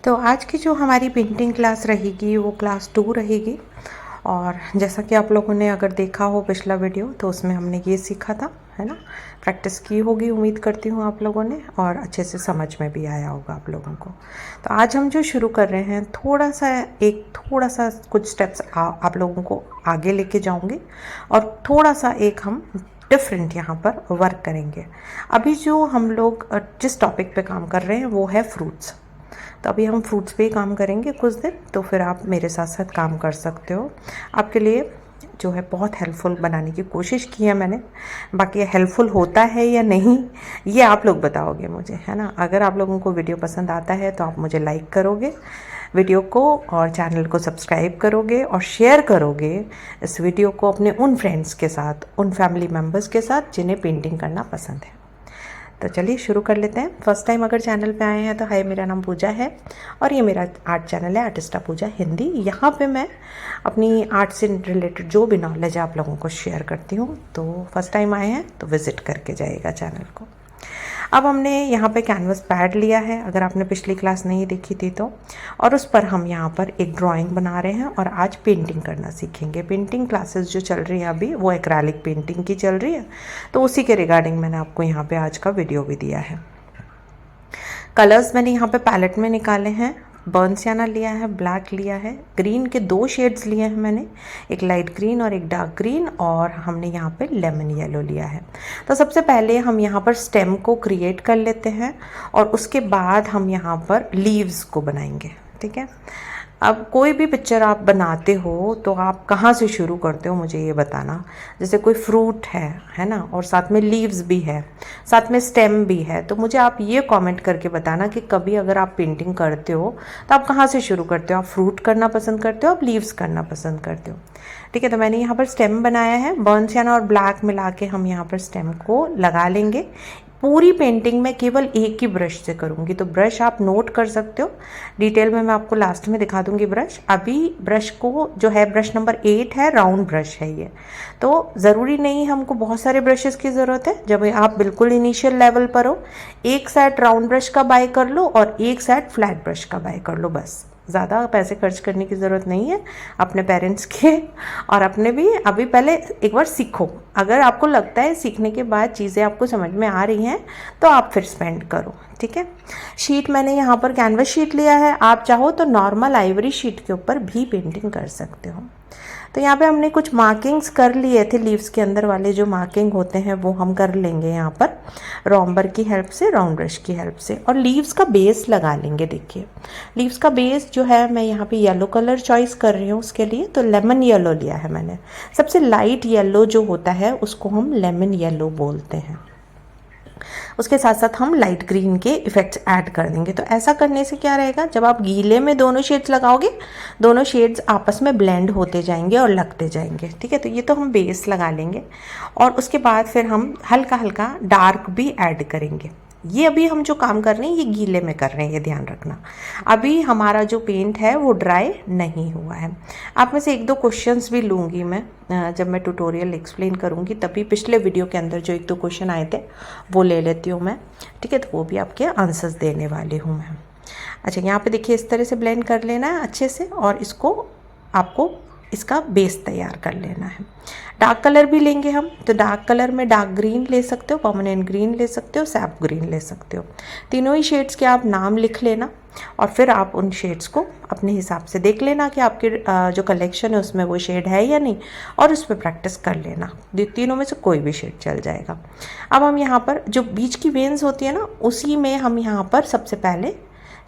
तो आज की जो हमारी पेंटिंग क्लास रहेगी वो क्लास 2 रहेगी। और जैसा कि आप लोगों ने अगर देखा हो पिछला वीडियो तो उसमें हमने ये सीखा था, है ना। प्रैक्टिस की होगी, उम्मीद करती हूँ आप लोगों ने, और अच्छे से समझ में भी आया होगा आप लोगों को। तो आज हम जो शुरू कर रहे हैं थोड़ा सा कुछ स्टेप्स आप लोगों को आगे लेके जाऊँगी और थोड़ा सा एक हम डिफरेंट यहाँ पर वर्क करेंगे। अभी जो हम लोग जिस टॉपिक पे काम कर रहे हैं वो है फ्रूट्स। तो अभी हम फ्रूट्स पे ही काम करेंगे कुछ दिन, तो फिर आप मेरे साथ साथ काम कर सकते हो। आपके लिए जो है बहुत हेल्पफुल बनाने की कोशिश की है मैंने। बाकी हेल्पफुल होता है या नहीं ये आप लोग बताओगे मुझे, है ना। अगर आप लोगों को वीडियो पसंद आता है तो आप मुझे लाइक करोगे वीडियो को और चैनल को सब्सक्राइब करोगे और शेयर करोगे इस वीडियो को अपने उन फ्रेंड्स के साथ, उन फैमिली मेम्बर्स के साथ जिन्हें पेंटिंग करना पसंद है। तो चलिए शुरू कर लेते हैं। फर्स्ट टाइम अगर चैनल पे आए हैं तो हाय, मेरा नाम पूजा है और ये मेरा आर्ट चैनल है आर्टिस्टा पूजा हिंदी। यहाँ पे मैं अपनी आर्ट से रिलेटेड जो भी नॉलेज है आप लोगों को शेयर करती हूँ। तो फर्स्ट टाइम आए हैं तो विज़िट करके जाइएगा चैनल को। अब हमने यहाँ पे कैनवस पैड लिया है, अगर आपने पिछली क्लास नहीं देखी थी तो, और उस पर हम यहाँ पर एक ड्राइंग बना रहे हैं और आज पेंटिंग करना सीखेंगे। पेंटिंग क्लासेस जो चल रही हैं अभी वो एक्रेलिक पेंटिंग की चल रही है, तो उसी के रिगार्डिंग मैंने आपको यहाँ पे आज का वीडियो भी दिया है। कलर्स मैंने यहाँ पे पैलेट में निकाले हैं। बर्न सियाना लिया है, ब्लैक लिया है, ग्रीन के 2 शेड्स लिए हैं मैंने, एक लाइट ग्रीन और एक डार्क ग्रीन, और हमने यहाँ पे लेमन येलो लिया है। तो सबसे पहले हम यहाँ पर स्टेम को क्रिएट कर लेते हैं और उसके बाद हम यहाँ पर लीव्स को बनाएंगे, ठीक है। अब कोई भी पिक्चर आप बनाते हो तो आप कहाँ से शुरू करते हो मुझे ये बताना। जैसे कोई फ्रूट है ना, और साथ में लीव्स भी है, साथ में स्टेम भी है, तो मुझे आप ये कमेंट करके बताना कि कभी अगर आप पेंटिंग करते हो तो आप कहाँ से शुरू करते हो। आप फ्रूट करना पसंद करते हो, आप लीव्स करना पसंद करते हो, ठीक है। तो मैंने यहाँ पर स्टेम बनाया है, बर्न सियाना और ब्लैक मिला के हम यहाँ पर स्टेम को लगा लेंगे। पूरी पेंटिंग में केवल एक ही ब्रश से करूँगी, तो ब्रश आप नोट कर सकते हो, डिटेल में मैं आपको लास्ट में दिखा दूँगी ब्रश। अभी ब्रश को जो है ब्रश नंबर 8 है, राउंड ब्रश है ये। तो ज़रूरी नहीं हमको बहुत सारे ब्रशेस की ज़रूरत है। जब आप बिल्कुल इनिशियल लेवल पर हो, एक सेट राउंड ब्रश का बाय कर लो और एक सेट फ्लैट ब्रश का बाय कर लो, बस। ज़्यादा पैसे खर्च करने की ज़रूरत नहीं है अपने पेरेंट्स के, और अपने भी। अभी पहले एक बार सीखो, अगर आपको लगता है सीखने के बाद चीज़ें आपको समझ में आ रही हैं तो आप फिर स्पेंड करो, ठीक है। शीट मैंने यहाँ पर कैनवस शीट लिया है, आप चाहो तो नॉर्मल आइवरी शीट के ऊपर भी पेंटिंग कर सकते हो। तो यहाँ पे हमने कुछ मार्किंग्स कर लिए थे, लीव्स के अंदर वाले जो मार्किंग होते हैं वो हम कर लेंगे यहाँ पर रोम्बर की हेल्प से, राउंड ब्रश की हेल्प से, और लीव्स का बेस लगा लेंगे। देखिए लीव्स का बेस जो है मैं यहाँ पे येलो कलर चॉइस कर रही हूँ उसके लिए, तो लेमन येलो लिया है मैंने। सबसे लाइट येलो जो होता है उसको हम लेमन येलो बोलते हैं। उसके साथ साथ हम लाइट ग्रीन के इफ़ेक्ट्स ऐड कर देंगे। तो ऐसा करने से क्या रहेगा, जब आप गीले में दोनों शेड्स लगाओगे, दोनों शेड्स आपस में ब्लेंड होते जाएंगे और लगते जाएंगे, ठीक है। तो ये तो हम बेस लगा लेंगे और उसके बाद फिर हम हल्का हल्का डार्क भी ऐड करेंगे। ये अभी हम जो काम कर रहे हैं ये गीले में कर रहे हैं, ये ध्यान रखना। अभी हमारा जो पेंट है वो ड्राई नहीं हुआ है। आप में से 1-2 क्वेश्चंस भी लूँगी मैं, जब मैं ट्यूटोरियल एक्सप्लेन करूँगी तभी। पिछले वीडियो के अंदर जो 1-2 क्वेश्चन आए थे वो ले लेती हूँ मैं, ठीक है। तो वो भी आपके आंसर्स देने वाली हूँ मैं। अच्छा, यहाँ पे देखिए इस तरह से ब्लेंड कर लेना है अच्छे से, और इसको आपको इसका बेस तैयार कर लेना है। डार्क कलर भी लेंगे हम, तो डार्क कलर में डार्क ग्रीन ले सकते हो, परमानेंट ग्रीन ले सकते हो, सैप ग्रीन ले सकते हो। तीनों ही शेड्स के आप नाम लिख लेना और फिर आप उन शेड्स को अपने हिसाब से देख लेना कि आपके जो कलेक्शन है उसमें वो शेड है या नहीं, और उस पर प्रैक्टिस कर लेना। तीनों में से कोई भी शेड चल जाएगा। अब हम यहाँ पर जो बीच की वेन्स होती है ना, उसी में हम यहाँ पर सबसे पहले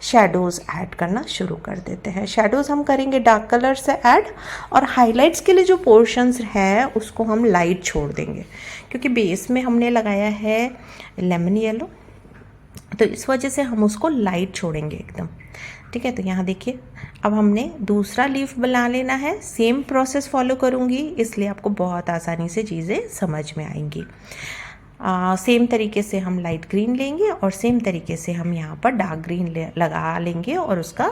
शेडोज़ ऐड करना शुरू कर देते हैं। शेडोज़ हम करेंगे डार्क कलर से ऐड, और हाइलाइट्स के लिए जो पोर्शंस हैं उसको हम लाइट छोड़ देंगे, क्योंकि बेस में हमने लगाया है लेमन येलो, तो इस वजह से हम उसको लाइट छोड़ेंगे एकदम, ठीक है। तो यहाँ देखिए अब हमने दूसरा लीफ बना लेना है। सेम प्रोसेस फॉलो करूँगी, इसलिए आपको बहुत आसानी से चीज़ें समझ में आएंगी। सेम तरीके से हम लाइट ग्रीन लेंगे और सेम तरीके से हम यहाँ पर डार्क ग्रीन लगा लेंगे और उसका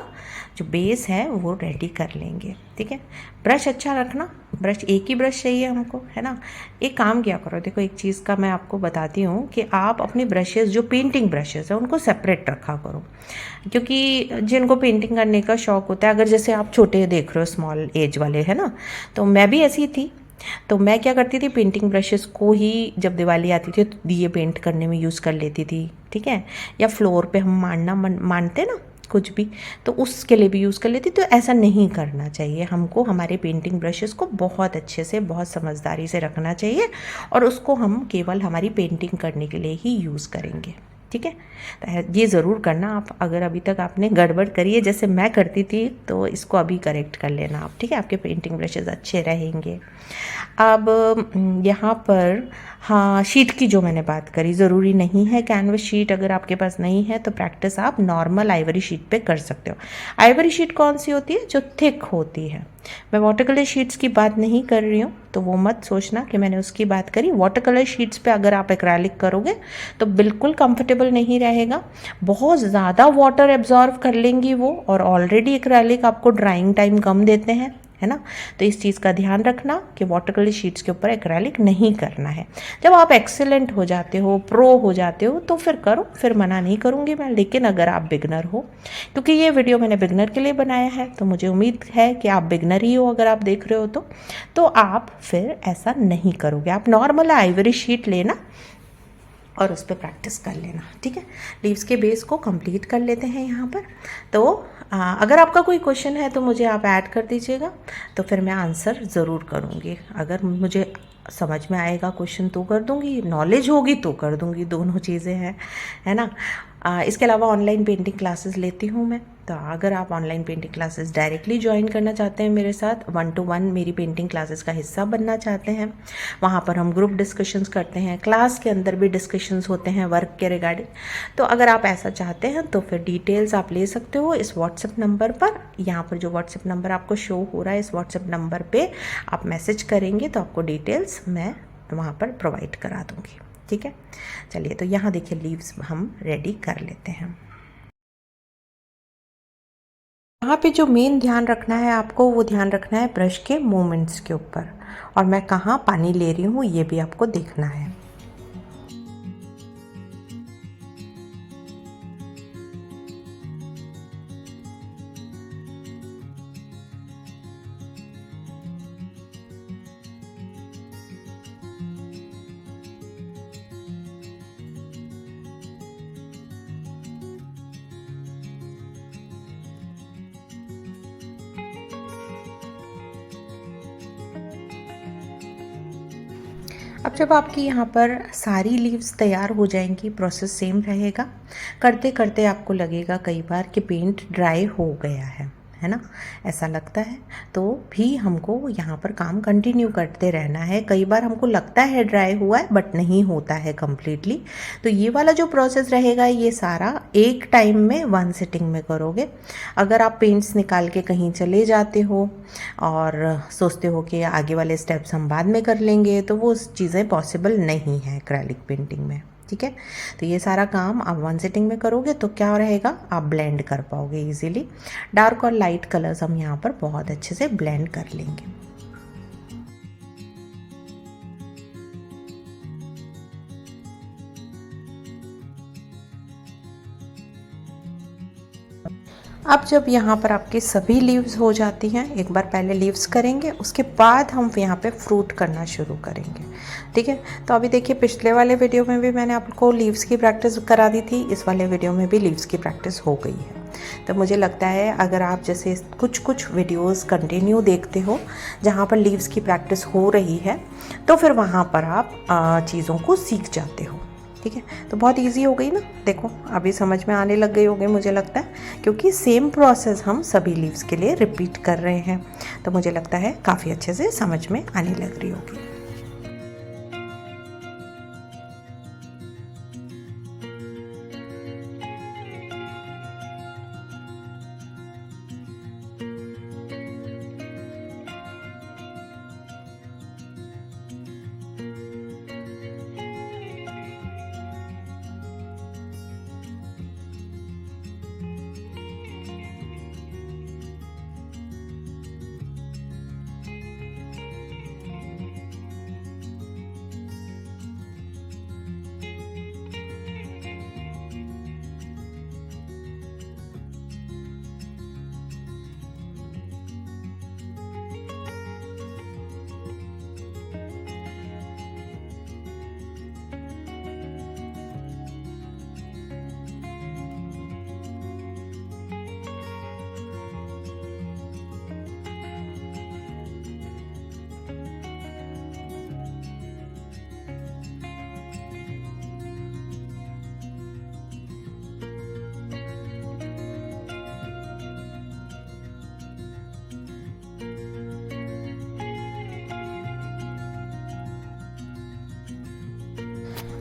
जो बेस है वो रेडी कर लेंगे। ठीक है, ब्रश अच्छा रखना, ब्रश एक ही ब्रश चाहिए हमको, है ना। एक काम किया करो, देखो एक चीज़ का मैं आपको बताती हूँ कि आप अपने ब्रशेज़ जो पेंटिंग ब्रशेज़ हैं उनको सेपरेट रखा करो, क्योंकि जिनको पेंटिंग करने का शौक़ होता है, अगर जैसे आप छोटे देख रहे हो स्मॉल एज वाले, है ना, तो मैं भी ऐसी थी। तो मैं क्या करती थी, पेंटिंग ब्रशेस को ही जब दिवाली आती थी तो दिए पेंट करने में यूज़ कर लेती थी। ठीक है, या फ्लोर पे हम मानते ना कुछ भी, तो उसके लिए भी यूज़ कर लेती। तो ऐसा नहीं करना चाहिए हमको, हमारे पेंटिंग ब्रशेस को बहुत अच्छे से, बहुत समझदारी से रखना चाहिए और उसको हम केवल हमारी पेंटिंग करने के लिए ही यूज़ करेंगे। ठीक है, तो ये ज़रूर करना आप, अगर अभी तक आपने गड़बड़ करी है जैसे मैं करती थी तो इसको अभी करेक्ट कर लेना आप। ठीक है, आपके पेंटिंग ब्रशेज़ अच्छे रहेंगे। अब यहाँ पर हाँ, शीट की जो मैंने बात करी, ज़रूरी नहीं है कैनवस शीट, अगर आपके पास नहीं है तो प्रैक्टिस आप नॉर्मल आइवरी शीट पे कर सकते हो। आइवरी शीट कौन सी होती है, जो थिक होती है। मैं वाटर कलर शीट्स की बात नहीं कर रही हूँ, तो वो मत सोचना कि मैंने उसकी बात करी। वाटर कलर शीट्स पे अगर आप एक्रेलिक करोगे तो बिल्कुल कंफर्टेबल नहीं रहेगा, बहुत ज़्यादा वाटर एब्जॉर्व कर लेंगी वो, और ऑलरेडी एक्रेलिक आपको ड्राइंग टाइम कम देते हैं, है ना। तो इस चीज़ का ध्यान रखना कि वाटर कलर शीट्स के ऊपर एक्रेलिक नहीं करना है। जब आप एक्सेलेंट हो जाते हो, प्रो हो जाते हो, तो फिर करो, फिर मना नहीं करूँगी मैं। लेकिन अगर आप बिगनर हो, क्योंकि ये वीडियो मैंने बिगनर के लिए बनाया है, तो मुझे उम्मीद है कि आप बिगनर ही हो अगर आप देख रहे हो तो आप फिर ऐसा नहीं करोगे। आप नॉर्मल आइवरी शीट लेना और उस पर प्रैक्टिस कर लेना। ठीक है, लीव्स के बेस को कंप्लीट कर लेते हैं यहाँ पर। तो अगर आपका कोई क्वेश्चन है तो मुझे आप ऐड कर दीजिएगा, तो फिर मैं आंसर ज़रूर करूँगी। अगर मुझे समझ में आएगा क्वेश्चन तो कर दूँगी, नॉलेज होगी तो कर दूँगी, दोनों चीज़ें हैं, है ना। इसके अलावा ऑनलाइन पेंटिंग क्लासेस लेती हूँ मैं, तो अगर आप online painting classes directly join करना चाहते हैं मेरे साथ, 1 to 1 मेरी पेंटिंग क्लासेस का हिस्सा बनना चाहते हैं, वहाँ पर हम ग्रुप डिस्कशंस करते हैं, क्लास के अंदर भी डिस्कशंस होते हैं वर्क के रिगार्डिंग। तो अगर आप ऐसा चाहते हैं तो फिर डिटेल्स आप ले सकते हो इस व्हाट्सएप नंबर पर। यहाँ पर जो व्हाट्सएप नंबर आपको शो हो रहा है, इस व्हाट्सएप नंबर पर आप मैसेज करेंगे तो आपको डिटेल्स मैं वहाँ पर प्रोवाइड करा दूँगी। ठीक है, चलिए, तो यहाँ देखिए लीव्स हम रेडी कर लेते हैं। यहाँ पे जो मेन ध्यान रखना है आपको, वो ध्यान रखना है ब्रश के मूवमेंट्स के ऊपर, और मैं कहाँ पानी ले रही हूँ ये भी आपको देखना है। अब जब आपकी यहाँ पर सारी लीव्स तैयार हो जाएंगी, प्रोसेस सेम रहेगा। करते करते आपको लगेगा कई बार कि पेंट ड्राई हो गया है ना, ऐसा लगता है, तो भी हमको यहाँ पर काम कंटिन्यू करते रहना है। कई बार हमको लगता है ड्राई हुआ है बट नहीं होता है कंप्लीटली। तो ये वाला जो प्रोसेस रहेगा, ये सारा एक टाइम में 1 सिटिंग में करोगे। अगर आप पेंट्स निकाल के कहीं चले जाते हो और सोचते हो कि आगे वाले स्टेप्स हम बाद में कर लेंगे, तो वो चीज़ें पॉसिबल नहीं है एक्रेलिक पेंटिंग में। ठीक है, तो ये सारा काम आप 1 सिटिंग में करोगे तो क्या रहेगा, आप ब्लेंड कर पाओगे इजीली। डार्क और लाइट कलर्स हम यहाँ पर बहुत अच्छे से ब्लेंड कर लेंगे। अब जब यहाँ पर आपकी सभी लीव्स हो जाती हैं, एक बार पहले लीव्स करेंगे, उसके बाद हम यहाँ पे फ्रूट करना शुरू करेंगे। ठीक है, तो अभी देखिए पिछले वाले वीडियो में भी मैंने आपको लीव्स की प्रैक्टिस करा दी थी, इस वाले वीडियो में भी लीव्स की प्रैक्टिस हो गई है। तो मुझे लगता है अगर आप जैसे कुछ वीडियोस कंटिन्यू देखते हो जहाँ पर लीव्स की प्रैक्टिस हो रही है, तो फिर वहाँ पर आप चीज़ों को सीख जाते हो। ठीक है, तो बहुत इजी हो गई ना, देखो अभी समझ में आने लग गई होगी मुझे लगता है, क्योंकि सेम प्रोसेस हम सभी लीव्स के लिए रिपीट कर रहे हैं। तो मुझे लगता है काफ़ी अच्छे से समझ में आने लग रही होगी।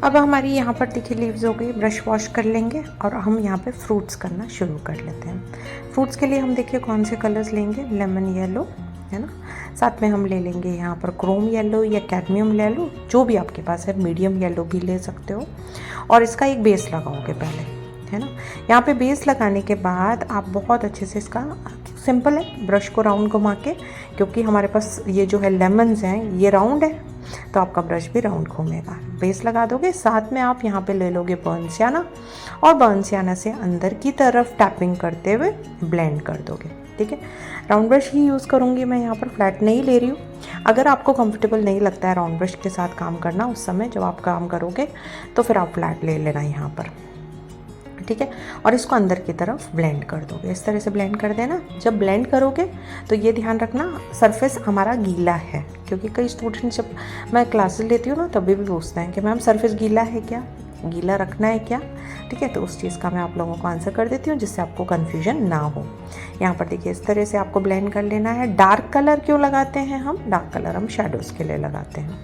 अब हमारी यहाँ पर देखिए लीव्स हो गई, ब्रश वॉश कर लेंगे और हम यहाँ पे फ्रूट्स करना शुरू कर लेते हैं। फ्रूट्स के लिए हम देखिए कौन से कलर्स लेंगे, लेमन येलो है ना, साथ में हम ले लेंगे यहाँ पर क्रोम येलो या कैडमियम येलो, जो भी आपके पास है, मीडियम येलो भी ले सकते हो। और इसका एक बेस लगाओगे पहले, है ना। यहाँ पे बेस लगाने के बाद आप बहुत अच्छे से इसका, सिंपल है, ब्रश को राउंड घुमा के, क्योंकि हमारे पास ये जो है लेमन्स हैं ये राउंड है, तो आपका ब्रश भी राउंड घूमेगा। बेस लगा दोगे, साथ में आप यहाँ पे ले लोगे बर्नसियाना और बर्नसियाना से अंदर की तरफ टैपिंग करते हुए ब्लेंड कर दोगे। ठीक है, राउंड ब्रश ही यूज़ करूँगी मैं यहाँ पर, फ्लैट नहीं ले रही हूँ। अगर आपको कंफर्टेबल नहीं लगता है राउंड ब्रश के साथ काम करना, उस समय जब आप काम करोगे तो फिर आप फ्लैट ले लेना यहाँ पर। ठीक है, और इसको अंदर की तरफ ब्लेंड कर दोगे, इस तरह से ब्लेंड कर देना। जब ब्लेंड करोगे तो ये ध्यान रखना सरफेस हमारा गीला है, क्योंकि कई स्टूडेंट्स जब मैं क्लासेस लेती हूँ ना तभी भी पूछते हैं कि मैम सरफेस गीला है क्या, गीला रखना है क्या। ठीक है, तो उस चीज़ का मैं आप लोगों को आंसर कर देती हूँ जिससे आपको कन्फ्यूजन ना हो। यहाँ पर देखिए इस तरह से आपको ब्लेंड कर लेना है। डार्क कलर क्यों लगाते हैं हम, डार्क कलर हम शेडोज़ के लिए लगाते हैं।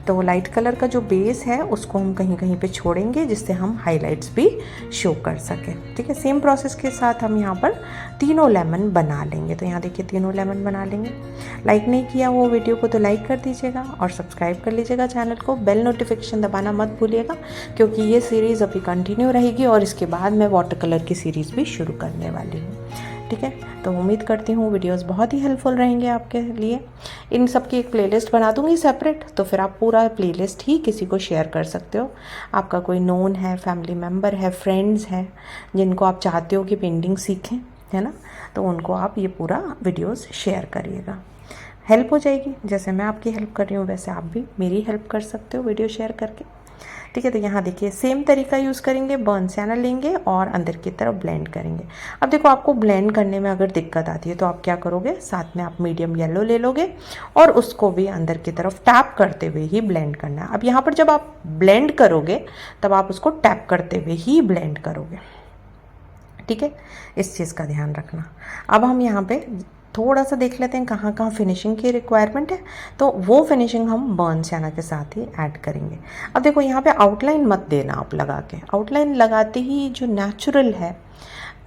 तो लाइट कलर का जो बेस है उसको हम कहीं कहीं पे छोड़ेंगे, जिससे हम हाइलाइट्स भी शो कर सकें। ठीक है, सेम प्रोसेस के साथ हम यहाँ पर तीनों लेमन बना लेंगे। तो यहाँ देखिए तीनों लेमन बना लेंगे। लाइक नहीं किया वो वीडियो को तो लाइक कर दीजिएगा और सब्सक्राइब कर लीजिएगा चैनल को, बेल नोटिफिकेशन दबाना मत भूलिएगा, क्योंकि ये सीरीज़ अभी कंटिन्यू रहेगी और इसके बाद मैं वाटर कलर की सीरीज़ भी शुरू करने वाली हूँ। ठीक है, तो उम्मीद करती हूँ वीडियोस बहुत ही हेल्पफुल रहेंगे आपके लिए। इन सब की एक प्लेलिस्ट बना दूँगी सेपरेट, तो फिर आप पूरा प्लेलिस्ट ही किसी को शेयर कर सकते हो। आपका कोई नोन है, फैमिली मेम्बर है, फ्रेंड्स हैं जिनको आप चाहते हो कि पेंटिंग सीखें, है ना, तो उनको आप ये पूरा वीडियोस शेयर करिएगा। हेल्प हो जाएगी, जैसे मैं आपकी हेल्प कर रही हूँ वैसे आप भी मेरी हेल्प कर सकते हो वीडियो शेयर करके। ठीक है, तो यहाँ देखिए सेम तरीका यूज़ करेंगे, बर्नसियाना लेंगे और अंदर की तरफ ब्लेंड करेंगे। अब देखो आपको ब्लेंड करने में अगर दिक्कत आती है तो आप क्या करोगे, साथ में आप मीडियम येलो ले लोगे और उसको भी अंदर की तरफ टैप करते हुए ही ब्लेंड करना है। अब यहाँ पर जब आप ब्लेंड करोगे तब आप उसको टैप करते हुए ही ब्लेंड करोगे। ठीक है, इस चीज़ का ध्यान रखना। अब हम यहाँ पे थोड़ा सा देख लेते हैं कहाँ कहाँ फिनिशिंग की रिक्वायरमेंट है, तो वो फिनिशिंग हम बर्नसियाना के साथ ही ऐड करेंगे। अब देखो यहाँ पे आउटलाइन मत देना आप लगा के, आउटलाइन लगाते ही जो नेचुरल है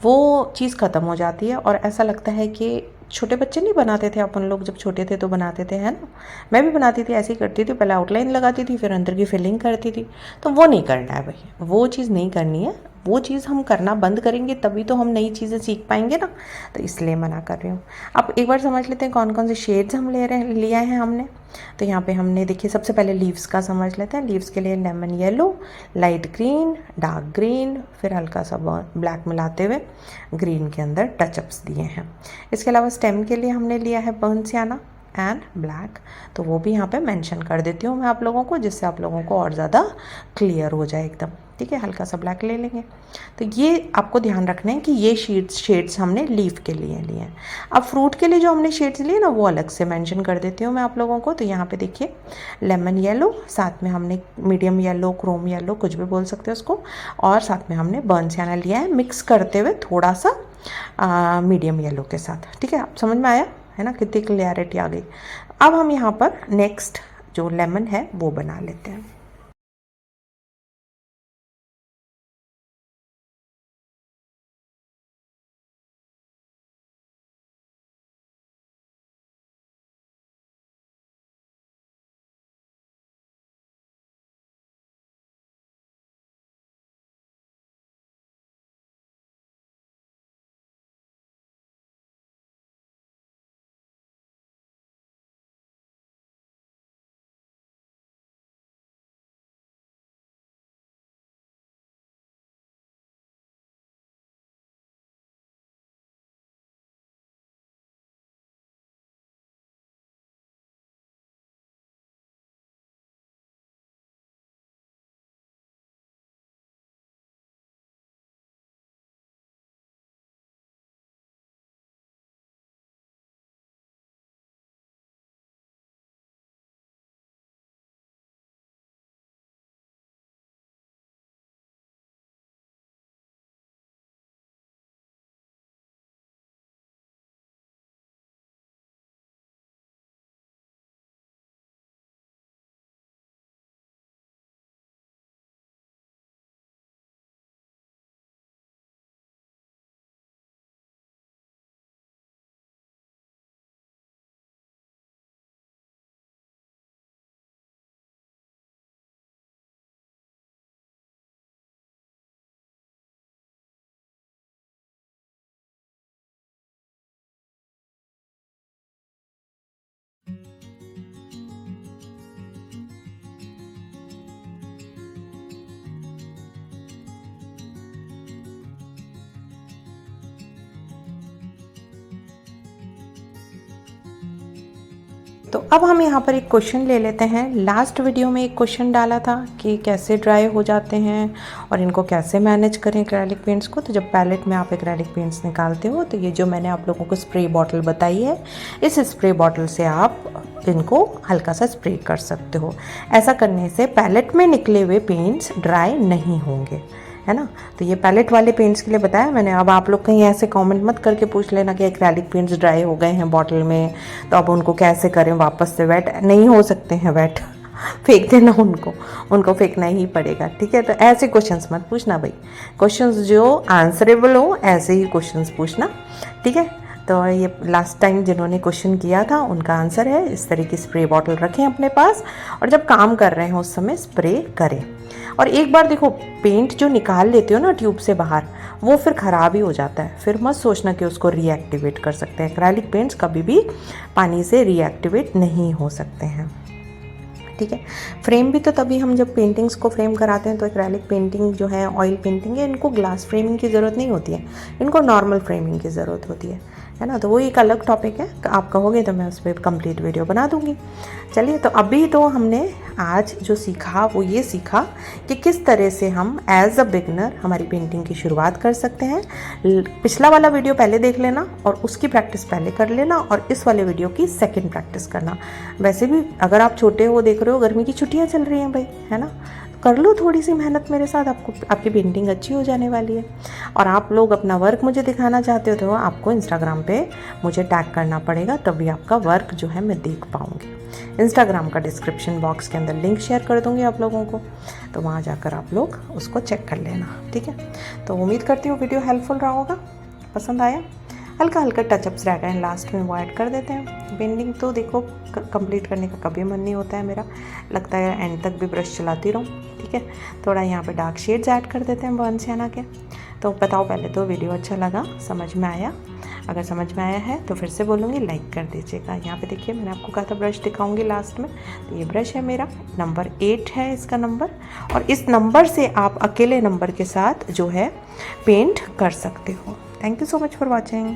वो चीज़ ख़त्म हो जाती है और ऐसा लगता है कि छोटे बच्चे नहीं बनाते थे अपन लोग, जब छोटे थे तो बनाते थे, है ना। मैं भी बनाती थी, ऐसे ही करती थी, पहले आउटलाइन लगाती थी फिर अंदर की फिलिंग करती थी। तो वो नहीं करना है भाई, वो चीज़ नहीं करनी है। वो चीज़ हम करना बंद करेंगे तभी तो हम नई चीज़ें सीख पाएंगे ना, तो इसलिए मना कर रही हूँ। अब एक बार समझ लेते हैं कौन कौन से शेड्स हम लिया है हमने। तो यहाँ पे हमने देखिए सबसे पहले लीव्स का समझ लेते हैं। लीव्स के लिए lemon yellow, light green, dark green, फिर हल्का सा ब्लैक मिलाते हुए ग्रीन के अंदर टचअप्स दिए हैं। इसके अलावा स्टेम के लिए हमने लिया है बर्नसियाना एंड ब्लैक, तो वो भी यहाँ पे मेंशन कर देती हूँ मैं आप लोगों को, जिससे आप लोगों को और ज़्यादा क्लियर हो जाए एकदम। ठीक है, हल्का सा ब्लैक ले लेंगे। तो ये आपको ध्यान रखना है कि ये शेड्स हमने लीफ के लिए हैं। अब फ्रूट के लिए जो हमने शेड्स लिए ना वो अलग से मेंशन कर देती हूँ मैं आप लोगों को। तो यहाँ पे देखिए लेमन येलो, साथ में हमने मीडियम येलो, क्रोम येलो, कुछ भी बोल सकते हो उसको, और साथ में हमने बर्नसियाना लिया है मिक्स करते हुए थोड़ा सा मीडियम येलो के साथ। ठीक है, आप समझ में आया है ना, कितनी क्लियरिटी आ गई। अब हम यहाँ पर नेक्स्ट जो लेमन है वो बना लेते हैं। तो अब हम यहाँ पर एक क्वेश्चन ले लेते हैं। लास्ट वीडियो में एक क्वेश्चन डाला था कि कैसे ड्राई हो जाते हैं और इनको कैसे मैनेज करें एक्रेलिक पेंट्स को। तो जब पैलेट में आप एक्रेलिक पेंट्स निकालते हो तो ये जो मैंने आप लोगों को स्प्रे बॉटल बताई है, इस स्प्रे बॉटल से आप इनको हल्का सा स्प्रे कर सकते हो। ऐसा करने से पैलेट में निकले हुए पेंट्स ड्राई नहीं होंगे, है ना। तो ये पैलेट वाले पेंट्स के लिए बताया मैंने। अब आप लोग कहीं ऐसे कमेंट मत करके पूछ लेना कि एक्रेलिक पेंट्स ड्राई हो गए हैं बॉटल में, तो अब उनको कैसे करें वापस से वेट। नहीं हो सकते हैं वेट, फेंक देना उनको फेंकना ही पड़ेगा, ठीक है। तो ऐसे क्वेश्चंस मत पूछना भाई, क्वेश्चंस जो आंसरेबल हो ऐसे ही क्वेश्चंस पूछना, ठीक है। तो ये लास्ट टाइम जिन्होंने क्वेश्चन किया था उनका आंसर है। इस तरह की स्प्रे बॉटल रखें अपने पास और जब काम कर रहे हैं उस समय स्प्रे करें। और एक बार देखो, पेंट जो निकाल लेते हो ना ट्यूब से बाहर, वो फिर ख़राब ही हो जाता है। फिर मत सोचना कि उसको रीएक्टिवेट कर सकते हैं। एक्रेलिक पेंट्स कभी भी पानी से रीएक्टिवेट नहीं हो सकते हैं, ठीक है। फ्रेम भी तो तभी हम जब पेंटिंग्स को फ्रेम कराते हैं तो एक्रेलिक पेंटिंग जो है, ऑयल पेंटिंग है, इनको ग्लास फ्रेमिंग की ज़रूरत नहीं होती है, इनको नॉर्मल फ्रेमिंग की ज़रूरत होती है ना। तो वो एक अलग टॉपिक है, आप कहोगे तो मैं उस पर कंप्लीट वीडियो बना दूंगी। चलिए, तो अभी तो हमने आज जो सीखा वो ये सीखा कि किस तरह से हम एज अ बिगनर हमारी पेंटिंग की शुरुआत कर सकते हैं। पिछला वाला वीडियो पहले देख लेना और उसकी प्रैक्टिस पहले कर लेना और इस वाले वीडियो की सेकंड प्रैक्टिस करना। वैसे भी अगर आप छोटे हो, देख रहे हो, गर्मी की छुट्टियां चल रही हैं भाई, है ना, कर लो थोड़ी सी मेहनत मेरे साथ, आपकी पेंटिंग अच्छी हो जाने वाली है। और आप लोग अपना वर्क मुझे दिखाना चाहते हो तो आपको इंस्टाग्राम पे मुझे टैग करना पड़ेगा, तभी आपका वर्क जो है मैं देख पाऊँगी। इंस्टाग्राम का डिस्क्रिप्शन बॉक्स के अंदर लिंक शेयर कर दूँगी आप लोगों को, तो वहाँ जाकर आप लोग उसको चेक कर लेना, ठीक है। तो उम्मीद करती हूँ वीडियो हेल्पफुल रहा होगा, पसंद आया। हल्का हल्का टचअप्स रह गए लास्ट में, वो ऐड कर देते हैं। पेंटिंग तो देखो कंप्लीट करने का कभी मन नहीं होता है मेरा, लगता है एंड तक भी ब्रश चलाती रहूँ, ठीक है। थोड़ा यहाँ पे डार्क शेड्स ऐड कर देते हैं बर्नसियाना के। तो बताओ पहले तो वीडियो अच्छा लगा, समझ में आया? अगर समझ में आया है तो फिर से बोलूँगी लाइक कर दीजिएगा। यहाँ पे देखिए मैंने आपको कहा था ब्रश दिखाऊंगी लास्ट में, तो ये ब्रश है मेरा, नंबर 8 है इसका नंबर, और इस नंबर से आप अकेले नंबर के साथ जो है पेंट कर सकते हो। Thank you so much for watching.